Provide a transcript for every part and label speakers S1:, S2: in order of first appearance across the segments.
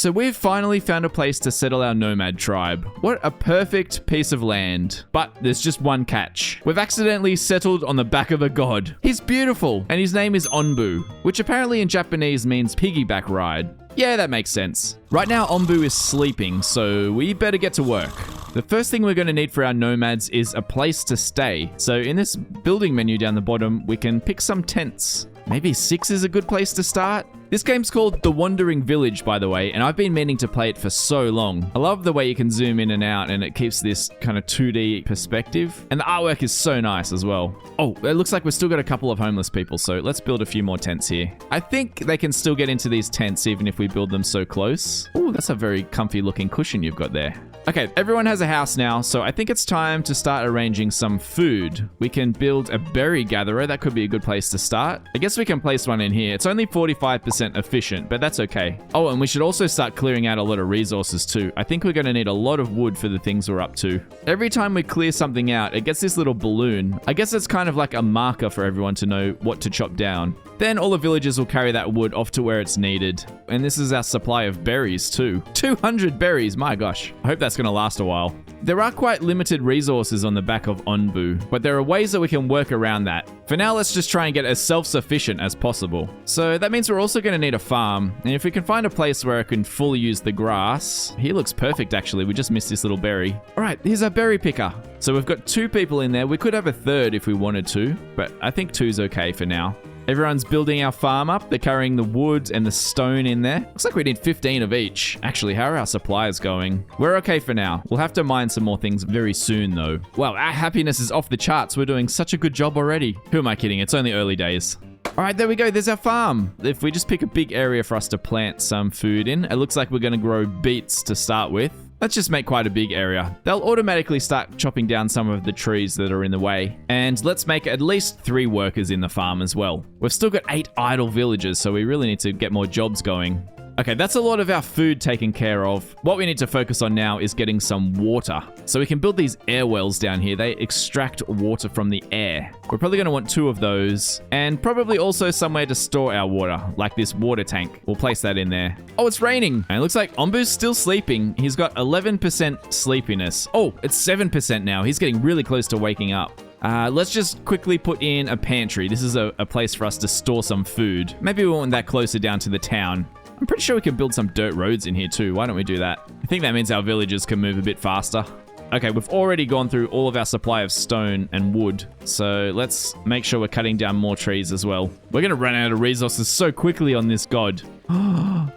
S1: so we've finally found a place to settle our nomad tribe. What a perfect piece of land. But there's just one catch. We've accidentally settled on the back of a god. He's beautiful, and his name is Onbu, which apparently in Japanese means piggyback ride. Yeah, that makes sense. Right now, Onbu is sleeping, so we better get to work. The first thing we're going to need for our nomads is a place to stay. So in this building menu down the bottom, we can pick some tents. Maybe 6 is a good place to start. This game's called The Wandering Village, by the way, and I've been meaning to play it for so long. I love the way you can zoom in and out, and it keeps this kind of 2D perspective. And the artwork is so nice as well. Oh, it looks like we've still got a couple of homeless people, so let's build a few more tents here. I think they can still get into these tents even if we build them so close. Oh, that's a very comfy looking cushion you've got there. Okay, everyone has a house now, so I think it's time to start arranging some food. We can build a berry gatherer. That could be a good place to start. I guess we can place one in here. It's only 45% efficient, but that's okay. Oh, and we should also start clearing out a lot of resources too. I think we're going to need a lot of wood for the things we're up to. Every time we clear something out, it gets this little balloon. I guess it's kind of like a marker for everyone to know what to chop down. Then all the villagers will carry that wood off to where it's needed. And this is our supply of berries too. 200 berries, my gosh. I hope that's going to last a while. There are quite limited resources on the back of Onbu, but there are ways that we can work around that. For now, let's just try and get as self-sufficient as possible. So that means we're also going to need a farm. And if we can find a place where I can fully use the grass, he looks perfect actually. We just missed this little berry. All right, here's our berry picker. So we've got 2 people in there. We could have a 3rd if we wanted to, but I think 2's okay for now. Everyone's building our farm up. They're carrying the wood and the stone in there. Looks like we need 15 of each. Actually, how are our supplies going? We're okay for now. We'll have to mine some more things very soon though. Wow, our happiness is off the charts. We're doing such a good job already. Who am I kidding? It's only early days. All right, there we go. There's our farm. If we just pick a big area for us to plant some food in, it looks like we're going to grow beets to start with. Let's just make quite a big area. They'll automatically start chopping down some of the trees that are in the way. And let's make at least 3 workers in the farm as well. We've still got 8 idle villagers, so we really need to get more jobs going. Okay, that's a lot of our food taken care of. What we need to focus on now is getting some water. So we can build these air wells down here. They extract water from the air. We're probably going to want 2 of those. And probably also somewhere to store our water, like this water tank. We'll place that in there. Oh, it's raining. And it looks like Onbu's still sleeping. He's got 11% sleepiness. Oh, it's 7% now. He's getting really close to waking up. Let's just quickly put in a pantry. This is a place for us to store some food. Maybe we want that closer down to the town. I'm pretty sure we can build some dirt roads in here too. Why don't we do that? I think that means our villagers can move a bit faster. Okay, we've already gone through all of our supply of stone and wood. So let's make sure we're cutting down more trees as well. We're going to run out of resources so quickly on this god.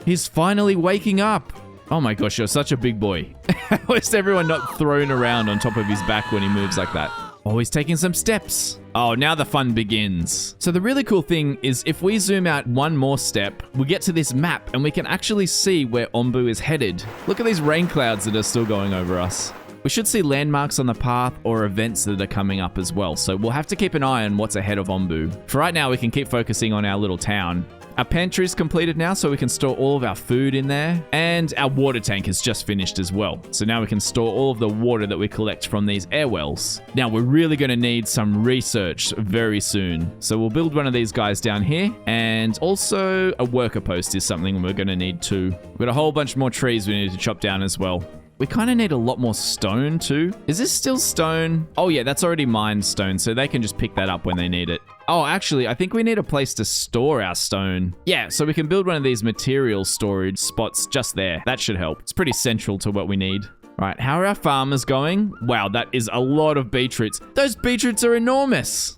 S1: He's finally waking up. Oh my gosh, you're such a big boy. How is everyone not thrown around on top of his back when he moves like that? Oh, he's taking some steps. Oh, now the fun begins. So the really cool thing is if we zoom out one more step, we get to this map and we can actually see where Onbu is headed. Look at these rain clouds that are still going over us. We should see landmarks on the path or events that are coming up as well. So we'll have to keep an eye on what's ahead of Onbu. For right now, we can keep focusing on our little town. Our pantry is completed now, so we can store all of our food in there. And our water tank is just finished as well. So now we can store all of the water that we collect from these air wells. Now, we're really going to need some research very soon. So we'll build one of these guys down here. And also a worker post is something we're going to need too. We've got a whole bunch more trees we need to chop down as well. We kind of need a lot more stone too. Is this still stone? Oh yeah, that's already mined stone, so they can just pick that up when they need it. Oh, actually, I think we need a place to store our stone. Yeah, so we can build one of these material storage spots just there. That should help. It's pretty central to what we need. Right, how are our farmers going? Wow, that is a lot of beetroots. Those beetroots are enormous.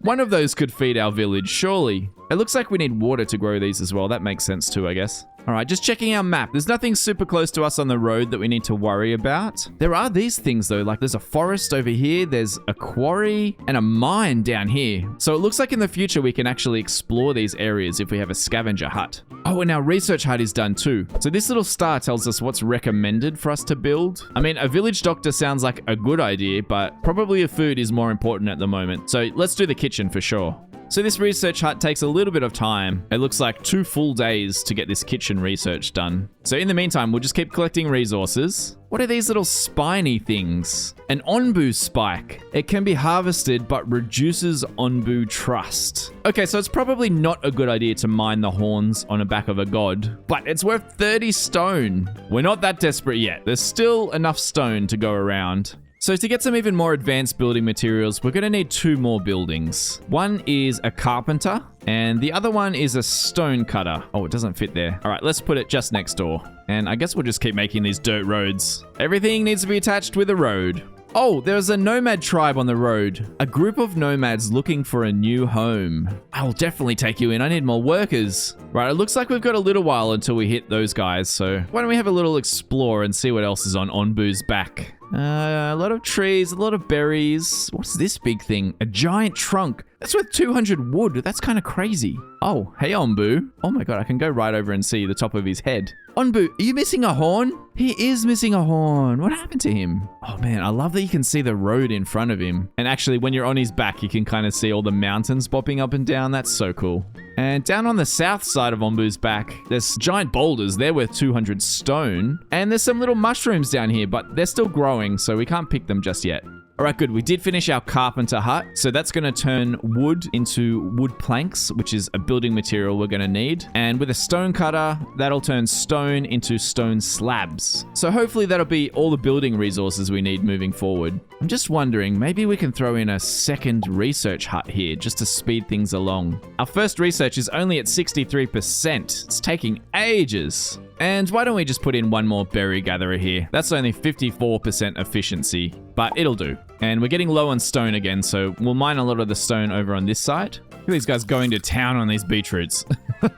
S1: One of those could feed our village, surely. It looks like we need water to grow these as well. That makes sense too, I guess. All right, just checking our map. There's nothing super close to us on the road that we need to worry about. There are these things though, like there's a forest over here, there's a quarry, and a mine down here. So it looks like in the future we can actually explore these areas if we have a scavenger hut. Oh, and our research hut is done too. So this little star tells us what's recommended for us to build. I mean, a village doctor sounds like a good idea, but probably a food is more important at the moment. So let's do the kitchen for sure. So this research hut takes a little bit of time. It looks like 2 full days to get this kitchen research done. So in the meantime, we'll just keep collecting resources. What are these little spiny things? An Onbu spike. It can be harvested but reduces Onbu trust. Okay, so it's probably not a good idea to mine the horns on the back of a god, but it's worth 30 stone. We're not that desperate yet. There's still enough stone to go around. So to get some even more advanced building materials, we're going to need 2 more buildings. One is a carpenter, and the other one is a stone cutter. Oh, it doesn't fit there. All right, let's put it just next door. And I guess we'll just keep making these dirt roads. Everything needs to be attached with a road. Oh, there's a nomad tribe on the road. A group of nomads looking for a new home. I'll definitely take you in. I need more workers. Right, it looks like we've got a little while until we hit those guys. So why don't we have a little explore and see what else is on Onbu's back. A lot of trees, a lot of berries. What's this big thing? A giant trunk. That's worth 200 wood. That's kind of crazy. Oh, hey, Onbu. Oh my god, I can go right over and see the top of his head. Onbu, are you missing a horn? He is missing a horn. What happened to him? Oh man, I love that you can see the road in front of him. And actually, when you're on his back, you can kind of see all the mountains popping up and down. That's so cool. And down on the south side of Onbu's back, there's giant boulders. They're worth 200 stone. And there's some little mushrooms down here, but they're still growing, so we can't pick them just yet. All right, good. We did finish our carpenter hut. So that's going to turn wood into wood planks, which is a building material we're going to need. And with a stone cutter, that'll turn stone into stone slabs. So hopefully that'll be all the building resources we need moving forward. I'm just wondering, maybe we can throw in a second research hut here just to speed things along. Our first research is only at 63%. It's taking ages. And why don't we just put in one more berry gatherer here? That's only 54% efficiency, but it'll do. And we're getting low on stone again, so we'll mine a lot of the stone over on this side. Look at these guys going to town on these beetroots.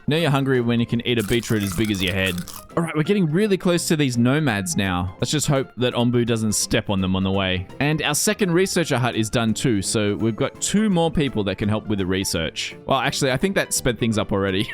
S1: Know you're hungry when you can eat a beetroot as big as your head. All right, we're getting really close to these nomads now. Let's just hope that Onbu doesn't step on them on the way. And our second researcher hut is done too, so we've got 2 more people that can help with the research. Well, actually, I think that sped things up already.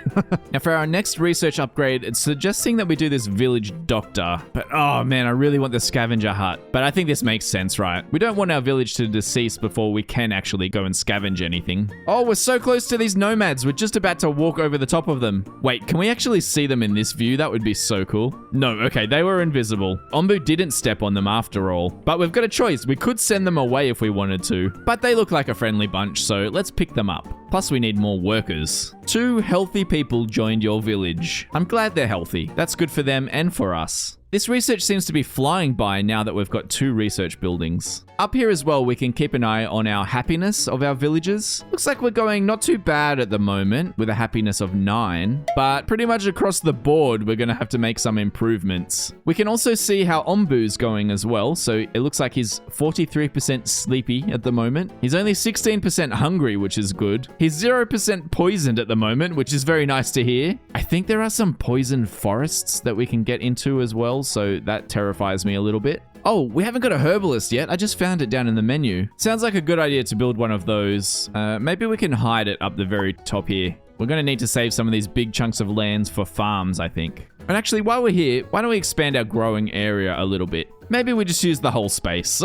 S1: Now, for our next research upgrade, it's suggesting that we do this village doctor. But, oh man, I really want the scavenger hut. But I think this makes sense, right? We don't want our village to decease before we can actually go and scavenge anything. Oh, we're so close to these nomads. We're just about to walk over the top of them. Wait, can we actually see them in this view? That would be so cool. No, okay, they were invisible. Onbu didn't step on them after all. But we've got a choice. We could send them away if we wanted to. But they look like a friendly bunch, so let's pick them up. Plus, we need more workers. 2 healthy people joined your village. I'm glad they're healthy. That's good for them and for us. This research seems to be flying by now that we've got 2 research buildings. Up here as well, we can keep an eye on our happiness of our villagers. Looks like we're going not too bad at the moment with a happiness of 9, but pretty much across the board, we're going to have to make some improvements. We can also see how Onbu's going as well. So it looks like he's 43% sleepy at the moment. He's only 16% hungry, which is good. He's 0% poisoned at the moment, which is very nice to hear. I think there are some poison forests that we can get into as well, so that terrifies me a little bit. Oh, we haven't got a herbalist yet. I just found it down in the menu. Sounds like a good idea to build one of those. Maybe we can hide it up the very top here. We're going to need to save some of these big chunks of lands for farms, I think. And actually, while we're here, why don't we expand our growing area a little bit? Maybe we just use the whole space.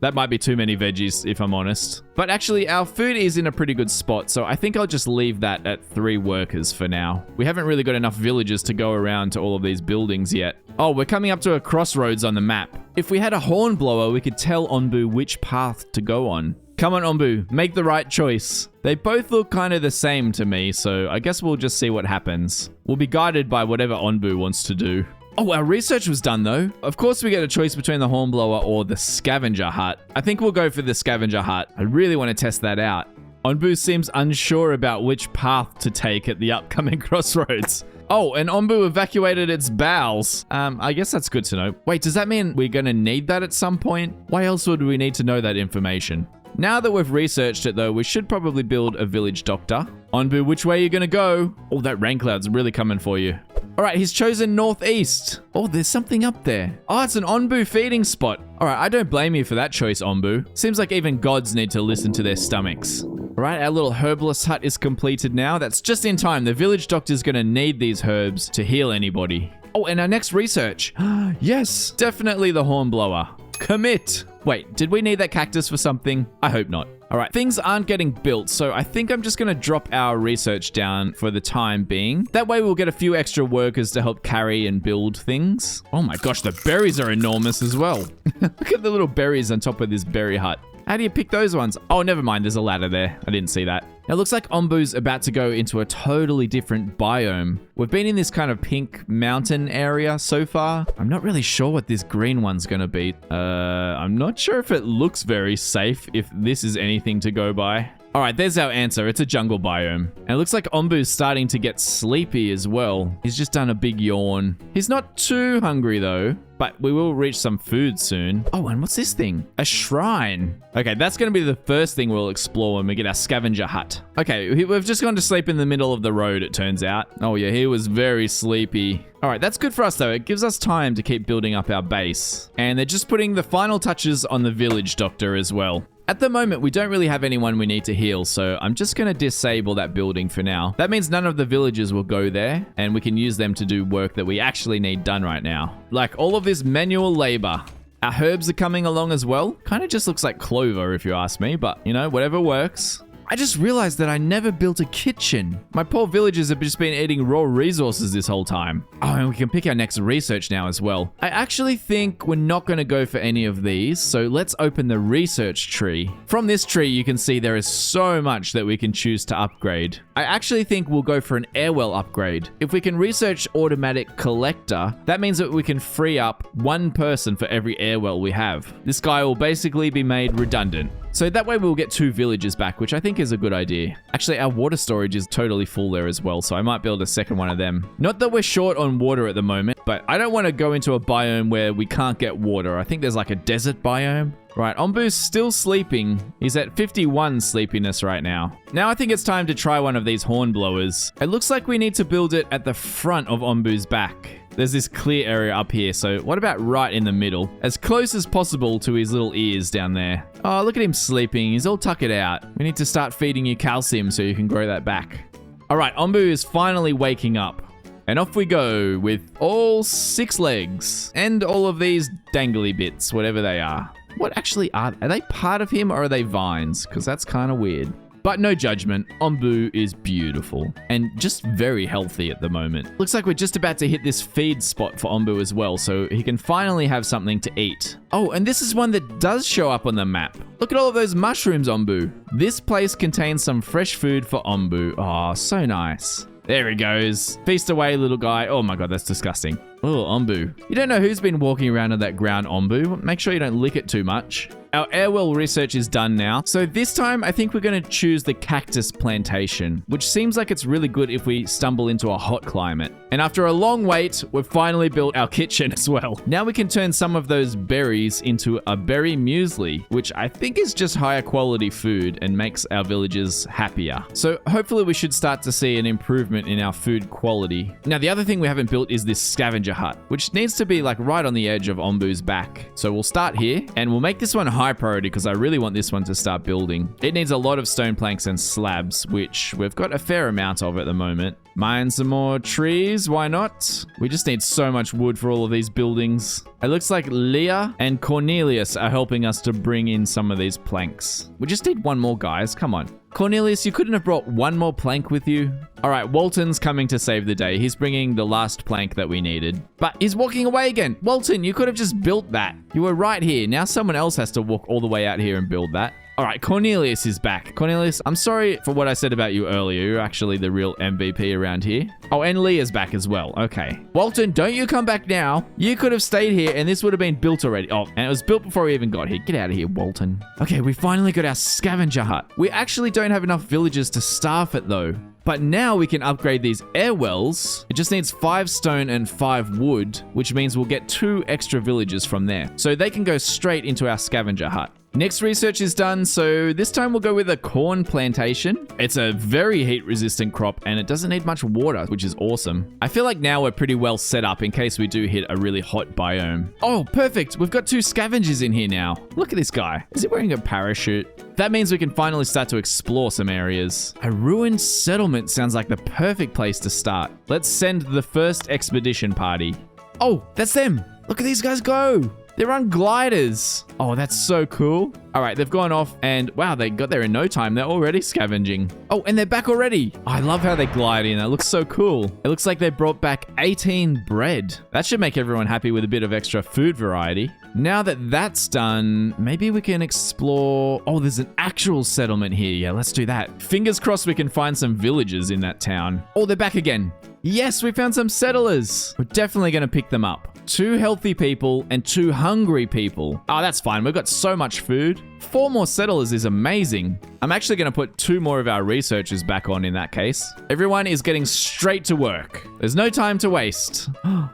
S1: That might be too many veggies, if I'm honest. But actually, our food is in a pretty good spot, so I think I'll just leave that at 3 workers for now. We haven't really got enough villagers to go around to all of these buildings yet. Oh, we're coming up to a crossroads on the map. If we had a horn blower, we could tell Onbu which path to go on. Come on, Onbu, make the right choice. They both look kind of the same to me, so I guess we'll just see what happens. We'll be guided by whatever Onbu wants to do. Oh, our research was done though. Of course we get a choice between the hornblower or the scavenger hut. I think we'll go for the scavenger hut. I really want to test that out. Onbu seems unsure about which path to take at the upcoming crossroads. Oh, and Onbu evacuated its bowels. I guess that's good to know. Wait, does that mean we're going to need that at some point? Why else would we need to know that information? Now that we've researched it though, we should probably build a village doctor. Onbu, which way are you going to go? Oh, that rain cloud's really coming for you. All right, he's chosen northeast. Oh, there's something up there. Oh, it's an Onbu feeding spot. All right, I don't blame you for that choice, Onbu. Seems like even gods need to listen to their stomachs. All right, our little herbalist hut is completed now. That's just in time. The village doctor's going to need these herbs to heal anybody. Oh, and our next research. Yes, definitely the hornblower. Commit. Wait, did we need that cactus for something? I hope not. All right, things aren't getting built, so I think I'm just going to drop our research down for the time being. That way we'll get a few extra workers to help carry and build things. Oh my gosh, the berries are enormous as well. Look at the little berries on top of this berry hut. How do you pick those ones? Oh, never mind. There's a ladder there. I didn't see that. Now, it looks like Onbu's about to go into a totally different biome. We've been in this kind of pink mountain area so far. I'm not really sure what this green one's going to be. I'm not sure if it looks very safe, if this is anything to go by. All right, there's our answer. It's a jungle biome. And it looks like Onbu's starting to get sleepy as well. He's just done a big yawn. He's not too hungry though, but we will reach some food soon. Oh, and what's this thing? A shrine. Okay, that's going to be the first thing we'll explore when we get our scavenger hut. Okay, we've just gone to sleep in the middle of the road, it turns out. Oh yeah, he was very sleepy. All right, that's good for us though. It gives us time to keep building up our base. And they're just putting the final touches on the village doctor as well. At the moment, we don't really have anyone we need to heal, so I'm just going to disable that building for now. That means none of the villagers will go there, and we can use them to do work that we actually need done right now. Like all of this manual labor. Our herbs are coming along as well. Kind of just looks like clover if you ask me, but you know, whatever works. I just realized that I never built a kitchen. My poor villagers have just been eating raw resources this whole time. Oh, and we can pick our next research now as well. I actually think we're not going to go for any of these, so let's open the research tree. From this tree, you can see there is so much that we can choose to upgrade. I actually think we'll go for an airwell upgrade. If we can research automatic collector, that means that we can free up one person for every airwell we have. This guy will basically be made redundant. So that way we'll get 2 villagers back, which I think is a good idea. Actually, our water storage is totally full there as well, so I might build a second one of them. Not that we're short on water at the moment, but I don't want to go into a biome where we can't get water. I think there's like a desert biome. Right, Onbu's still sleeping. He's at 51 sleepiness right now. Now I think it's time to try one of these horn blowers. It looks like we need to build it at the front of Onbu's back. There's this clear area up here, so what about right in the middle? As close as possible to his little ears down there. Oh, look at him sleeping. He's all tucked out. We need to start feeding you calcium so you can grow that back. All right, Onbu is finally waking up. And off we go with all 6 legs and all of these dangly bits, whatever they are. What actually are they part of him or are they vines? Because that's kind of weird. But no judgment, Onbu is beautiful and just very healthy at the moment. Looks like we're just about to hit this feed spot for Onbu as well, so he can finally have something to eat. Oh, and this is one that does show up on the map. Look at all of those mushrooms, Onbu. This place contains some fresh food for Onbu. Oh, so nice. There he goes. Feast away, little guy. Oh my god, that's disgusting. Oh, Onbu. You don't know who's been walking around on that ground, Onbu. Make sure you don't lick it too much. Our airwell research is done now. So this time, I think we're going to choose the cactus plantation, which seems like it's really good if we stumble into a hot climate. And after a long wait, we've finally built our kitchen as well. Now we can turn some of those berries into a berry muesli, which I think is just higher quality food and makes our villagers happier. So hopefully we should start to see an improvement in our food quality. Now, the other thing we haven't built is this scavenger hut, which needs to be like right on the edge of Onbu's back. So we'll start here and we'll make this one high priority because I really want this one to start building. It needs a lot of stone planks and slabs, which we've got a fair amount of at the moment. Mine some more trees, why not? We just need so much wood for all of these buildings. It looks like Leah and Cornelius are helping us to bring in some of these planks. We just need one more, guys. Come on. Cornelius, you couldn't have brought one more plank with you? All right, Walton's coming to save the day. He's bringing the last plank that we needed. But he's walking away again. Walton, you could have just built that. You were right here. Now someone else has to walk all the way out here and build that. All right, Cornelius is back. Cornelius, I'm sorry for what I said about you earlier. You're actually the real MVP around here. Oh, and Leah's back as well. Okay. Walton, don't you come back now. You could have stayed here and this would have been built already. Oh, and it was built before we even got here. Get out of here, Walton. Okay, we finally got our scavenger hut. We actually don't have enough villagers to staff it though. But now we can upgrade these air wells. It just needs 5 stone and 5 wood, which means we'll get 2 extra villagers from there. So they can go straight into our scavenger hut. Next research is done, so this time we'll go with a corn plantation. It's a very heat-resistant crop, and it doesn't need much water, which is awesome. I feel like now we're pretty well set up in case we do hit a really hot biome. Oh, perfect! We've got 2 scavengers in here now. Look at this guy. Is he wearing a parachute? That means we can finally start to explore some areas. A ruined settlement sounds like the perfect place to start. Let's send the first expedition party. Oh, that's them! Look at these guys go! They're on gliders. Oh, that's so cool. All right, they've gone off and wow, they got there in no time. They're already scavenging. Oh, and they're back already. I love how they glide in. That looks so cool. It looks like they brought back 18 bread. That should make everyone happy with a bit of extra food variety. Now that that's done, maybe we can explore... Oh, there's an actual settlement here. Yeah, let's do that. Fingers crossed we can find some villagers in that town. Oh, they're back again. Yes, we found some settlers. We're definitely going to pick them up. 2 healthy people and 2 hungry people. Oh, that's fine. We've got so much food. 4 more settlers is amazing. I'm actually going to put 2 more of our researchers back on in that case. Everyone is getting straight to work. There's no time to waste.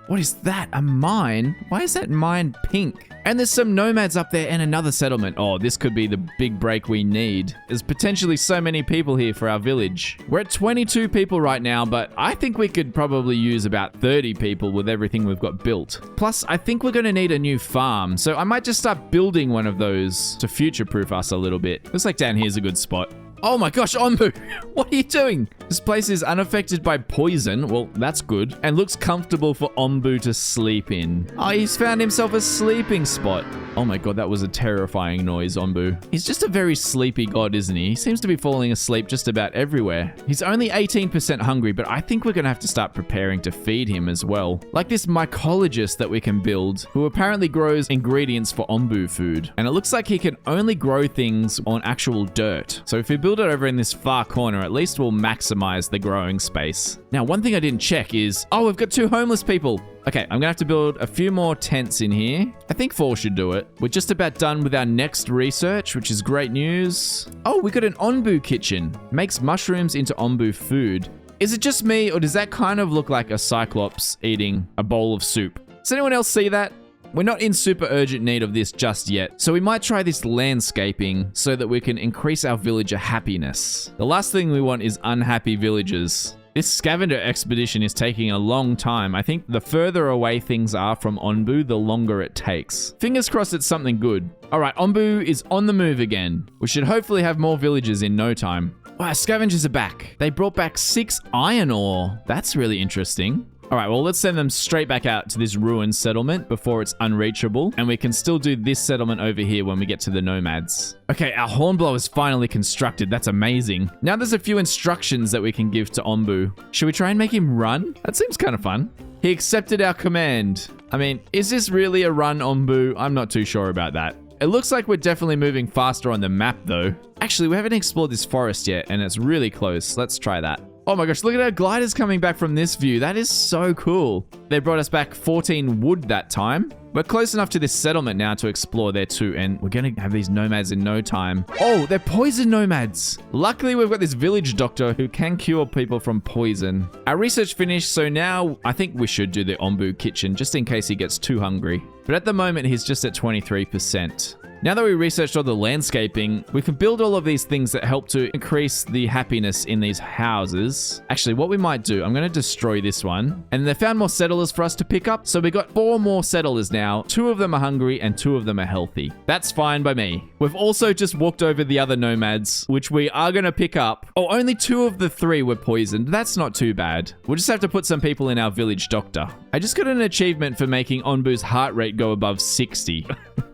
S1: What is that? A mine? Why is that mine pink? And there's some nomads up there and another settlement. Oh, this could be the big break we need. There's potentially so many people here for our village. We're at 22 people right now, but I think we could probably use about 30 people with everything we've got built. Plus, I think we're going to need a new farm, so I might just start building one of those to future-proof us a little bit. Looks like down here's a good spot. Oh my gosh, Onbu, what are you doing? This place is unaffected by poison. Well, that's good. And looks comfortable for Onbu to sleep in. Oh, he's found himself a sleeping spot. Oh my god, that was a terrifying noise, Onbu. He's just a very sleepy god, isn't he? He seems to be falling asleep just about everywhere. He's only 18% hungry, but I think we're going to have to start preparing to feed him as well. Like this mycologist that we can build, who apparently grows ingredients for Onbu food. And it looks like he can only grow things on actual dirt. So if we build it over in this far corner, at least we'll maximize the growing space. Now, one thing I didn't check is, oh, we've got 2 homeless people. Okay, I'm gonna have to build a few more tents in here. I think 4 should do it. We're just about done with our next research, which is great news. Oh, we got an Onbu kitchen. Makes mushrooms into Onbu food. Is it just me, or does that kind of look like a cyclops eating a bowl of soup? Does anyone else see that? We're not in super urgent need of this just yet, so we might try this landscaping so that we can increase our villager happiness. The last thing we want is unhappy villagers. This scavenger expedition is taking a long time. I think the further away things are from Onbu, the longer it takes. Fingers crossed it's something good. All right, Onbu is on the move again. We should hopefully have more villagers in no time. Wow, scavengers are back. They brought back 6 iron ore. That's really interesting. All right, well, let's send them straight back out to this ruined settlement before it's unreachable. And we can still do this settlement over here when we get to the nomads. Okay, our hornblower is finally constructed. That's amazing. Now there's a few instructions that we can give to Onbu. Should we try and make him run? That seems kind of fun. He accepted our command. I mean, is this really a run, Onbu? I'm not too sure about that. It looks like we're definitely moving faster on the map, though. Actually, we haven't explored this forest yet, and it's really close. Let's try that. Oh my gosh, look at our gliders coming back from this view. That is so cool. They brought us back 14 wood that time. We're close enough to this settlement now to explore there too, and we're going to have these nomads in no time. Oh, they're poison nomads. Luckily, we've got this village doctor who can cure people from poison. Our research finished, so now I think we should do the Onbu kitchen just in case he gets too hungry. But at the moment, he's just at 23%. Now that we researched all the landscaping, we can build all of these things that help to increase the happiness in these houses. Actually, what we might do, I'm going to destroy this one. And they found more settlers for us to pick up. So we got 4 more settlers now. 2 of them are hungry and 2 of them are healthy. That's fine by me. We've also just walked over the other nomads, which we are going to pick up. Oh, only 2 of the 3 were poisoned. That's not too bad. We'll just have to put some people in our village doctor. I just got an achievement for making Onbu's heart rate go above 60.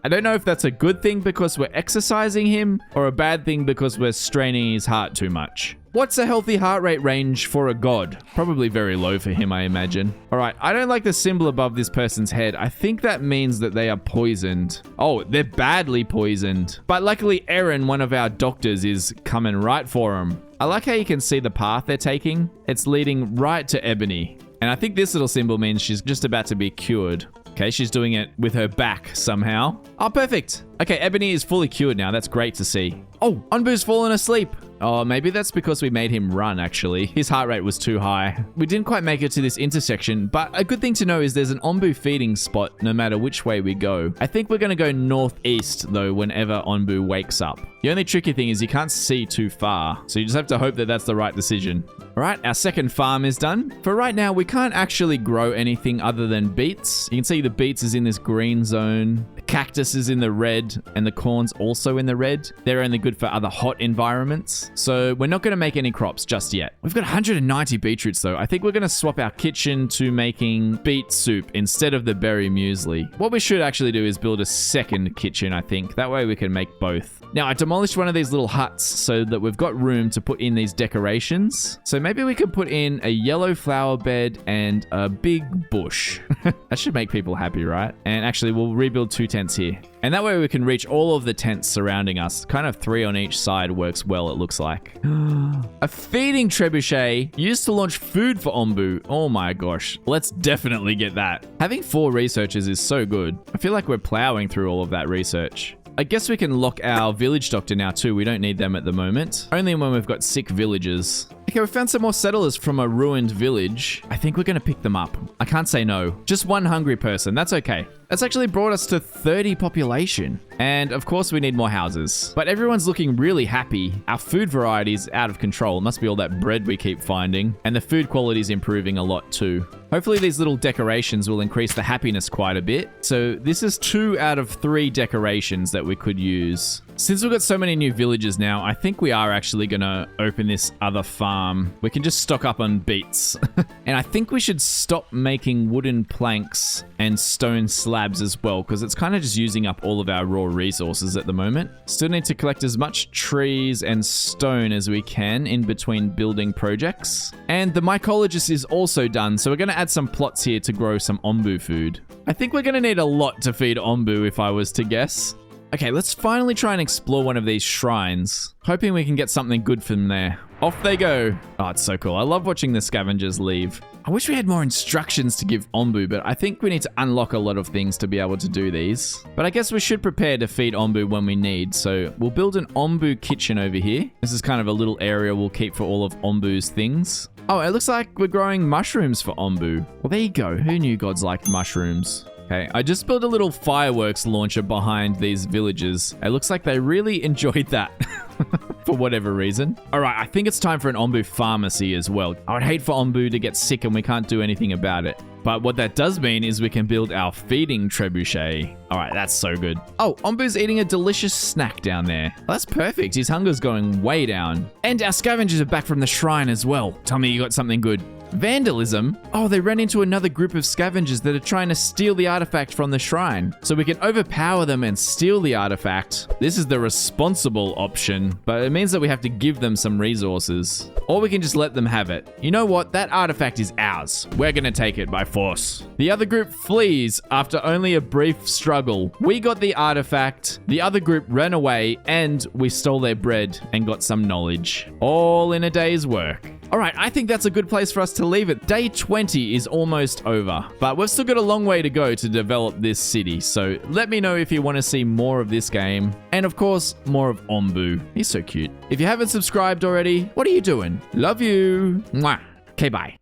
S1: I don't know if that's a good thing because we're exercising him or a bad thing because we're straining his heart too much. What's a healthy heart rate range for a god? Probably very low for him, I imagine. All right, I don't like the symbol above this person's head. I think that means that they are poisoned. Oh, they're badly poisoned. But luckily, Erin, one of our doctors, is coming right for them. I like how you can see the path they're taking. It's leading right to Ebony. And I think this little symbol means she's just about to be cured. Okay, she's doing it with her back somehow. Oh, perfect. Okay, Ebony is fully cured now. That's great to see. Oh, Onbu's fallen asleep. Oh, maybe that's because we made him run, actually. His heart rate was too high. We didn't quite make it to this intersection, but a good thing to know is there's an Onbu feeding spot no matter which way we go. I think we're going to go northeast, though, whenever Onbu wakes up. The only tricky thing is you can't see too far, so you just have to hope that that's the right decision. All right, our second farm is done. For right now, we can't actually grow anything other than beets. You can see the beets is in this green zone. The cactus is in the red, and the corn's also in the red. They're only good for other hot environments. So we're not going to make any crops just yet. We've got 190 beetroots though. I think we're going to swap our kitchen to making beet soup instead of the berry muesli. What we should actually do is build a second kitchen, I think. That way we can make both. Now, I demolished one of these little huts so that we've got room to put in these decorations. So maybe we could put in a yellow flower bed and a big bush. That should make people happy, right? And actually, we'll rebuild 2 tents here. And that way we can reach all of the tents surrounding us. Kind of 3 on each side works well, it looks like. A feeding trebuchet used to launch food for Onbu. Oh my gosh. Let's definitely get that. Having 4 researchers is so good. I feel like we're plowing through all of that research. I guess we can lock our village doctor now too. We don't need them at the moment. Only when we've got sick villagers. Okay, we found some more settlers from a ruined village. I think we're going to pick them up. I can't say no. Just one hungry person. That's okay. That's actually brought us to 30 population. And of course we need more houses. But everyone's looking really happy. Our food variety is out of control. It must be all that bread we keep finding. And the food quality is improving a lot too. Hopefully these little decorations will increase the happiness quite a bit. So this is 2 out of 3 decorations that we could use. Since we've got so many new villagers now, I think we are actually going to open this other farm. We can just stock up on beets. And I think we should stop making wooden planks and stone slabs as well, because it's kind of just using up all of our raw resources at the moment. Still need to collect as much trees and stone as we can in between building projects. And the mycologist is also done, so we're going to add some plots here to grow some Onbu food. I think we're going to need a lot to feed Onbu if I was to guess. Okay, let's finally try and explore one of these shrines. Hoping we can get something good from there. Off they go. Oh, it's so cool. I love watching the scavengers leave. I wish we had more instructions to give Onbu, but I think we need to unlock a lot of things to be able to do these. But I guess we should prepare to feed Onbu when we need. So we'll build an Onbu kitchen over here. This is kind of a little area we'll keep for all of Onbu's things. Oh, it looks like we're growing mushrooms for Onbu. Well, there you go. Who knew gods liked mushrooms? Okay, I just built a little fireworks launcher behind these villagers. It looks like they really enjoyed that. For whatever reason. Alright, I think it's time for an Onbu pharmacy as well. I would hate for Onbu to get sick and we can't do anything about it. But what that does mean is we can build our feeding trebuchet. Alright, that's so good. Oh, Onbu's eating a delicious snack down there. Well, that's perfect. His hunger's going way down. And our scavengers are back from the shrine as well. Tell me you got something good. Vandalism? Oh, they ran into another group of scavengers that are trying to steal the artifact from the shrine. So we can overpower them and steal the artifact. This is the responsible option, but it means that we have to give them some resources. Or we can just let them have it. You know what? That artifact is ours. We're gonna take it by force. The other group flees after only a brief struggle. We got the artifact, the other group ran away, and we stole their bread and got some knowledge. All in a day's work. Alright, I think that's a good place for us to leave it. Day 20 is almost over, but we've still got a long way to go to develop this city, so let me know if you want to see more of this game, and of course, more of Onbu. He's so cute. If you haven't subscribed already, what are you doing? Love you! Mwah! Okay, bye.